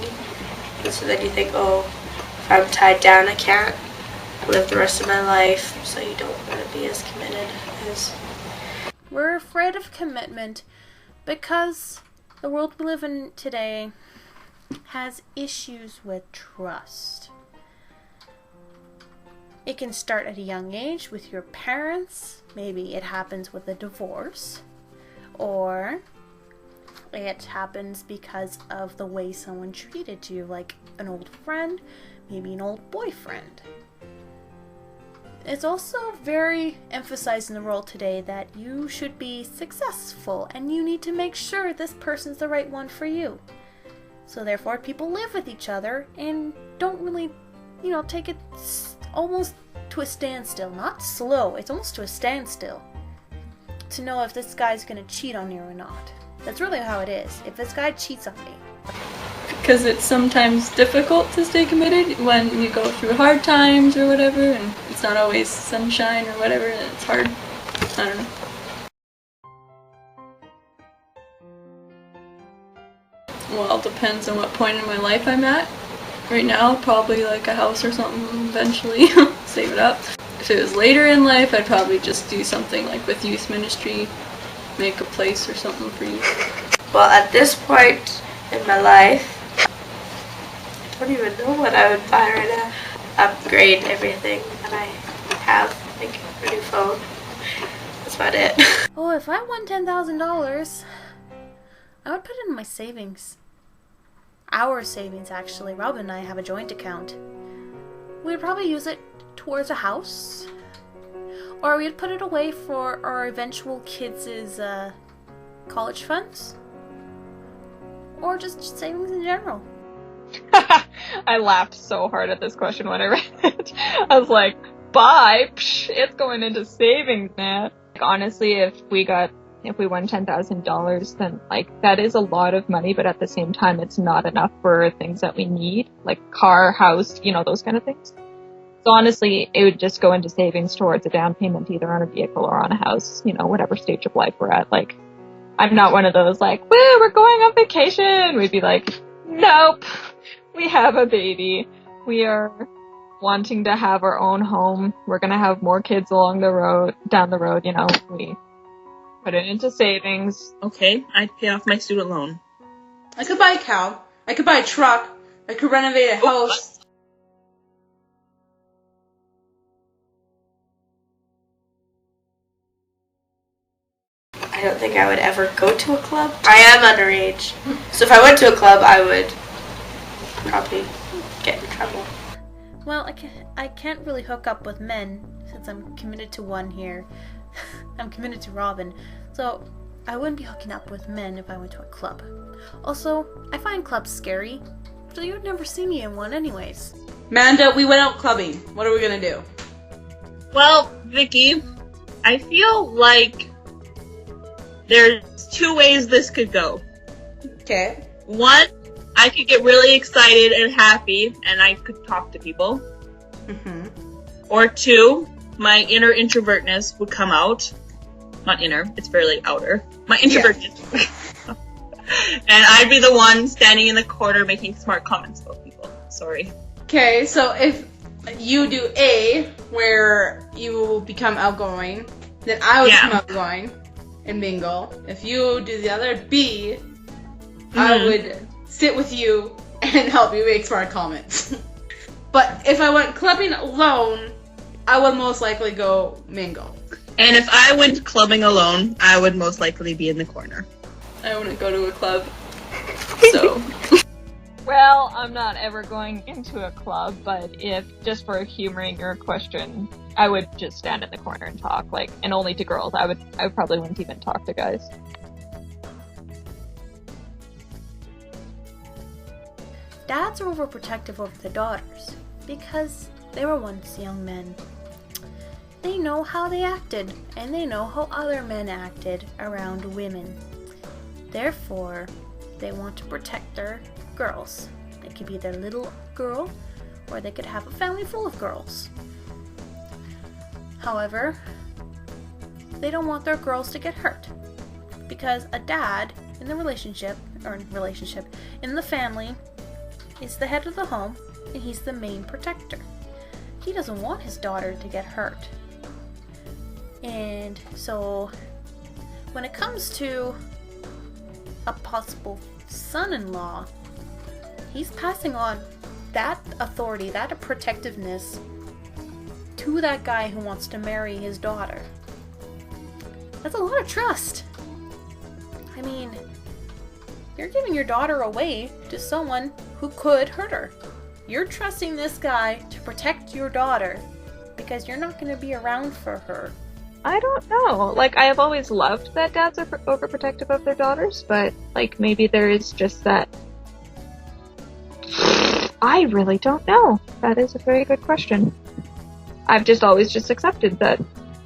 And so then you think, oh, if I'm tied down, I can't live the rest of my life. So you don't want to be as committed as... We're afraid of commitment because the world we live in today has issues with trust. It can start at a young age with your parents. Maybe it happens with a divorce. Or it happens because of the way someone treated you, like an old friend, maybe an old boyfriend. It's also very emphasized in the world today that you should be successful and you need to make sure this person's the right one for you. So therefore, people live with each other and don't really, take it almost to a standstill. Not slow, it's almost to a standstill. To know if this guy's gonna cheat on you or not. That's really how it is. If this guy cheats on me. Because it's sometimes difficult to stay committed when you go through hard times or whatever, and it's not always sunshine or whatever, and it's hard. I don't know. Well, it depends on what point in my life I'm at. Right now, probably like a house or something eventually. Save it up. If it was later in life, I'd probably just do something like with youth ministry, make a place or something for youth. Well, at this point in my life, I don't even know what I would buy right now. Upgrade everything that I have, like a new phone. That's about it. Oh, if I won $10,000, I would put it in my savings. Our savings, actually. Robin and I have a joint account. We'd probably use it towards a house. Or we'd put it away for our eventual kids' college funds. or just savings in general? I laughed so hard at this question when I read it. I was like, buy? Psh, it's going into savings, man. Like, honestly, if we won $10,000, then like that is a lot of money, but at the same time, it's not enough for things that we need, like car, house, those kind of things. So honestly, it would just go into savings towards a down payment, either on a vehicle or on a house, whatever stage of life we're at. Like, I'm not one of those like, woo, we're going on vacation. We'd be like, nope, we have a baby. We are wanting to have our own home. We're going to have more kids down the road, we put it into savings. Okay, I'd pay off my student loan. I could buy a cow. I could buy a truck. I could renovate a house. I don't think I would ever go to a club. I am underage. So if I went to a club, I would probably get in trouble. Well, I can't really hook up with men since I'm committed to one here. I'm committed to Robin. So I wouldn't be hooking up with men if I went to a club. Also, I find clubs scary, so you would never see me in one anyways. Manda, we went out clubbing. What are we gonna do? Well, Vicky, I feel like there's two ways this could go. Okay. One, I could get really excited and happy, and I could talk to people. Mm-hmm. Or two, my inner introvertness would come out. Not inner, it's fairly outer. My introvertness. Yeah. And I'd be the one standing in the corner making smart comments about people. Sorry. Okay, so if you do A, where you become outgoing, then I would become outgoing and mingle. If you do the other B, I would sit with you and help you make smart comments. But if I went clubbing alone, I would most likely go mingle. And if I went clubbing alone, I would most likely be in the corner. I wouldn't go to a club. So. Well, I'm not ever going into a club, but if, just for humoring your question, I would just stand in the corner and talk, and only to girls. I probably wouldn't even talk to guys. Dads are overprotective over their daughters because they were once young men. They know how they acted, and they know how other men acted around women. Therefore, they want to protect their girls. They could be their little girl, or they could have a family full of girls. However, they don't want their girls to get hurt, because a dad in the in the family, is the head of the home, and he's the main protector. He doesn't want his daughter to get hurt. And so, when it comes to a possible son-in-law, he's passing on that authority, that protectiveness, to that guy who wants to marry his daughter. That's a lot of trust. I mean, you're giving your daughter away to someone who could hurt her. You're trusting this guy to protect your daughter because you're not going to be around for her. I don't know. I have always loved that dads are overprotective of their daughters, but, maybe there is just that... I really don't know. That is a very good question. I've just always just accepted that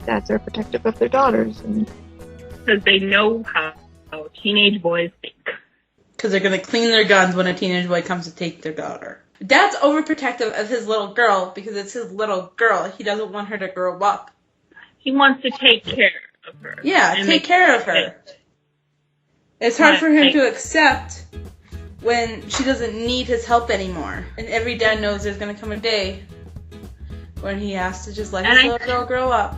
dads are protective of their daughters. Because they know how teenage boys think. Because they're going to clean their guns when a teenage boy comes to take their daughter. Dad's overprotective of his little girl because it's his little girl. He doesn't want her to grow up. He wants to take care of her. Yeah, take care of her. It's hard for him to accept when she doesn't need his help anymore. And every dad knows there's going to come a day when he has to just let his little girl grow up.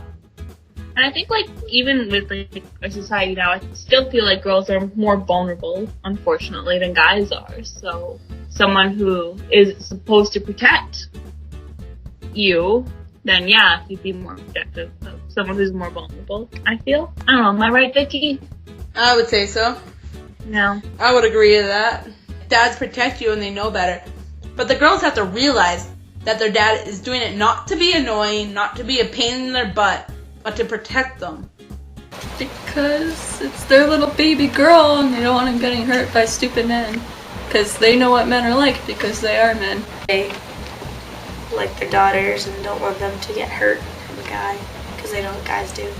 And I think, even with, our society now, I still feel like girls are more vulnerable, unfortunately, than guys are. So, someone who is supposed to protect you, then, yeah, you'd be more protective of someone who's more vulnerable, I feel. I don't know, am I right, Vicky? I would say so. No. I would agree to that. Dads protect you and they know better. But the girls have to realize that their dad is doing it not to be annoying, not to be a pain in their butt, but to protect them. Because it's their little baby girl and they don't want them getting hurt by stupid men. Because they know what men are like because they are men. They like their daughters and don't want them to get hurt from a guy because they know what guys do.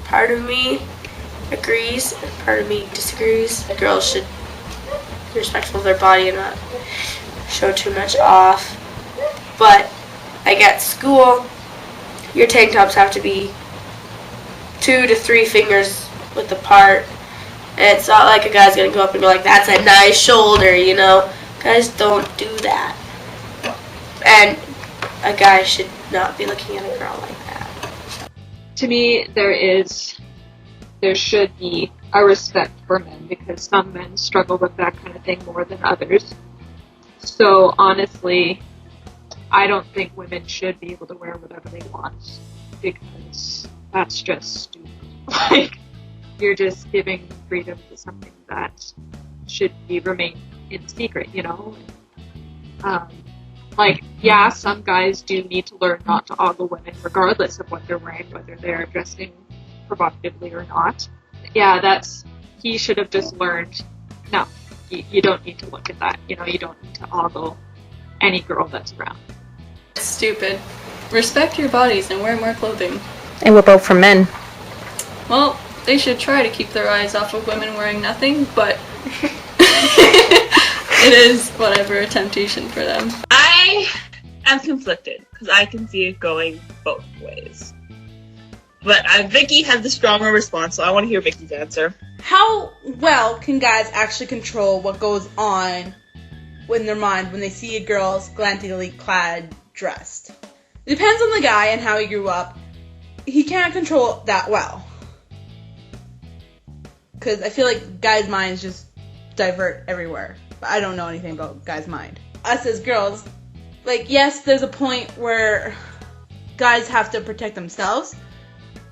Part of me agrees and part of me disagrees. The girls should be respectful of their body and not show too much off. But like at school, your tank tops have to be 2 to 3 fingers width apart. And it's not like a guy's gonna go up and be like, that's a nice shoulder, you know? Guys don't do that. And a guy should not be looking at a girl like that. To me, there should be a respect for men because some men struggle with that kind of thing more than others. So honestly, I don't think women should be able to wear whatever they want because that's just stupid. Like, you're just giving freedom to something that should remain in secret, you know? Like, yeah, some guys do need to learn not to ogle women regardless of what they're wearing, whether they're dressing provocatively or not. Yeah, he should have just learned, no, you don't need to look at that. You know, you don't need to ogle any girl that's around. It's stupid. Respect your bodies and wear more clothing. And whip out for men. Well, they should try to keep their eyes off of women wearing nothing, but it is whatever a temptation for them. I am conflicted because I can see it going both ways. But Vicky has the stronger response, so I want to hear Vicky's answer. How well can guys actually control what goes on in their mind when they see a girl scantily clad, dressed? It depends on the guy and how he grew up. He can't control it that well. Because I feel like guys' minds just divert everywhere. But I don't know anything about guys' mind. Us as girls, like, yes, there's a point where guys have to protect themselves.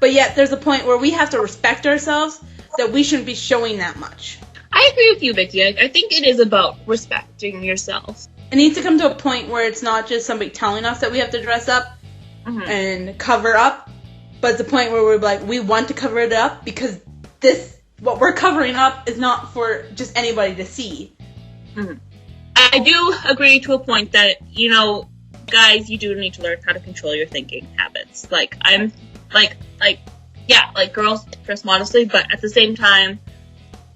But yet there's a point where we have to respect ourselves that we shouldn't be showing that much. I agree with you, Vicky. I think it is about respecting yourself. It needs to come to a point where it's not just somebody telling us that we have to dress up and cover up, but it's a point where we're like, we want to cover it up because what we're covering up is not for just anybody to see. Mm-hmm. I do agree to a point that, you know, guys, you do need to learn how to control your thinking habits. Like, girls dress modestly, but at the same time,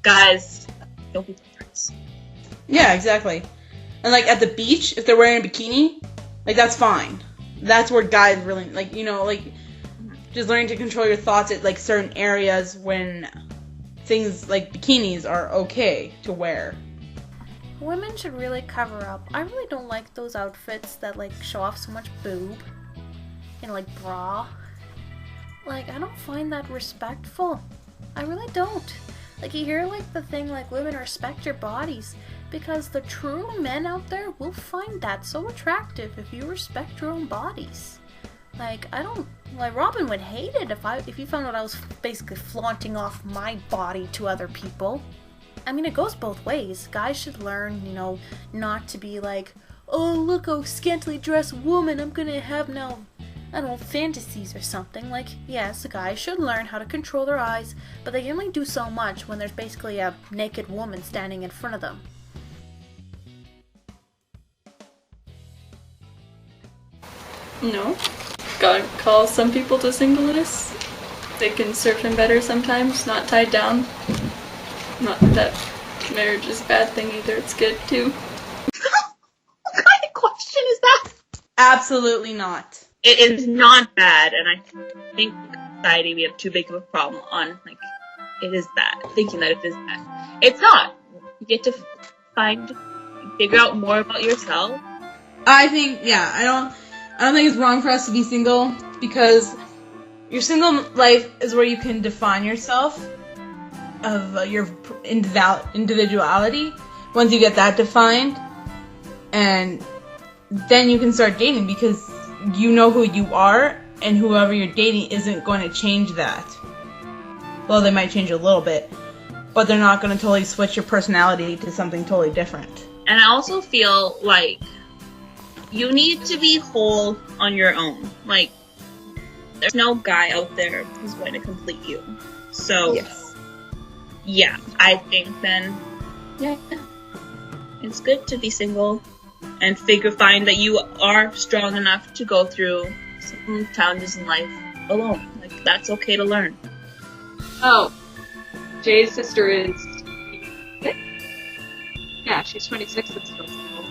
guys, don't be hypocrites. Yeah, exactly. And, like, at the beach, if they're wearing a bikini, like, that's fine. That's where guys really, like, you know, like, just learning to control your thoughts at, like, certain areas when things like bikinis are okay to wear. Women should really cover up. I really don't like those outfits that, like, show off so much boob and, like, bra. Like, I don't find that respectful. I really don't. Like, you hear, like, the thing, like, women respect your bodies, because the true men out there will find that so attractive if you respect your own bodies. Like, Robin would hate it if you found out I was basically flaunting off my body to other people. I mean, it goes both ways. Guys should learn, you know, not to be like, oh, look, a scantily dressed woman, I'm gonna have now, I don't know, fantasies or something. Like, yes, a guy should learn how to control their eyes, but they can only do so much when there's basically a naked woman standing in front of them. No. God calls some people to singleness. They can surf and better sometimes, not tied down. Not that marriage is a bad thing either, it's good too. What kind of question is that? Absolutely not. It is not bad, and I think in society we have too big of a problem on, like, it is bad, thinking that it is bad. It's not. You get to figure out more about yourself. I think, yeah, I don't think it's wrong for us to be single, because your single life is where you can define yourself of your individuality. Once you get that defined, and then you can start dating, because you know who you are, and whoever you're dating isn't going to change that. Well, they might change a little bit, but they're not going to totally switch your personality to something totally different. And I also feel like you need to be whole on your own. Like, there's no guy out there who's going to complete you. So, Yes. yeah, I think then, yeah, it's good to be single and find that you are strong enough to go through some challenges in life alone. Like, that's okay to learn. Oh, Jay's sister is 26? Yeah, she's 26 and still single.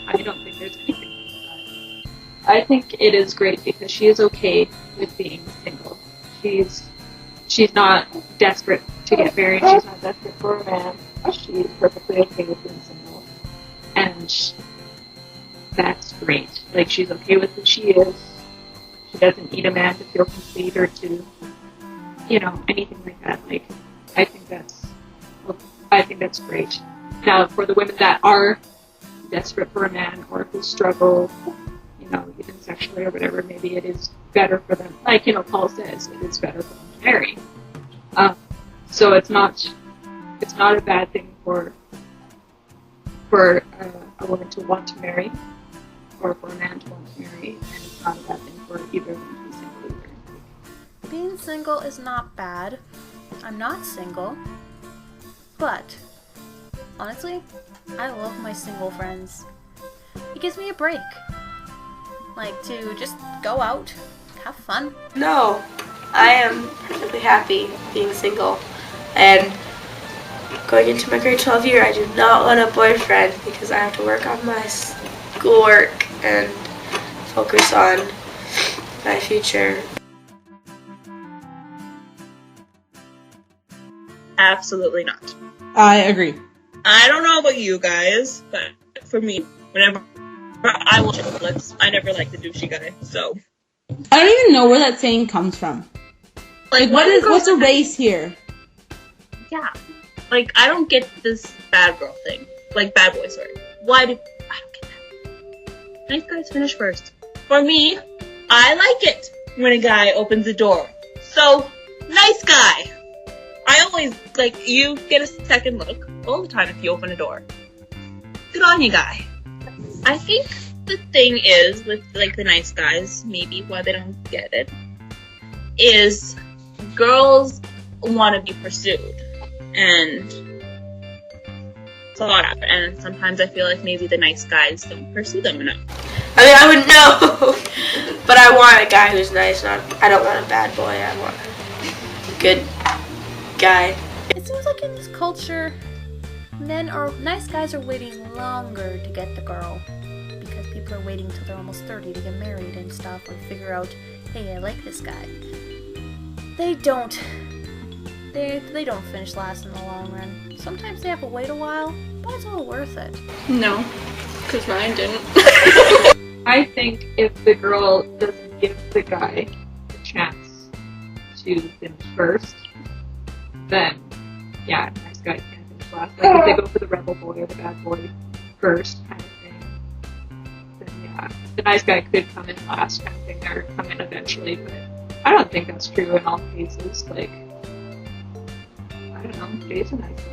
I don't think there's anything wrong with that. I think it is great because she is okay with being single. She's not desperate to get married. She's not desperate for a man. She's perfectly okay with being single. And that's great. Like, she's okay with who she is. She doesn't need a man to feel complete or to, you know, anything like that. Like, I think that's great. Now, for the women that are desperate for a man or who struggle, you know, even sexually or whatever, maybe it is better for them. Like, you know, Paul says, it is better for them to marry. So it's not a bad thing for a woman to want to marry, or for a man to want to marry, and it's not a bad thing for either of them to be single either. Being single is not bad. I'm not single. But, honestly, I love my single friends. It gives me a break. Like, to just go out, have fun. No, I am perfectly happy being single. And going into my grade 12 year, I do not want a boyfriend because I have to work on my schoolwork and focus on my future. Absolutely not. I agree. I don't know about you guys, but for me, whenever I want chocolates, I never like the douchey guy, so. I don't even know where that saying comes from. Like, what's a race here? Yeah. Like, I don't get this bad girl thing. Like, bad boy, sorry. I don't get that. Nice guys finish first. For me, I like it when a guy opens the door. So, nice guy. I always, like, you get a second look all the time if you open a door. Good on you, guy. I think the thing is, with, like, the nice guys, maybe why they don't get it, is girls want to be pursued. And sought after. And sometimes I feel like maybe the nice guys don't pursue them enough. I mean, I wouldn't know, but I want a guy who's nice. I don't want a bad boy. I want a good guy. It seems like in this culture, nice guys are waiting longer to get the girl. Because people are waiting till they're almost 30 to get married and stuff, or figure out, hey, I like this guy. They don't finish last in the long run. Sometimes they have to wait a while, but it's all worth it. No, because Ryan didn't. I think if the girl doesn't give the guy a chance to finish first, then, yeah, nice guy can't finish last. Like, if they go for the rebel boy or the bad boy first kind of thing, then, yeah, the nice guy could come in last kind of thing, or come in eventually, but I don't think that's true in all cases. Like, I don't know, Jay's a nice guy.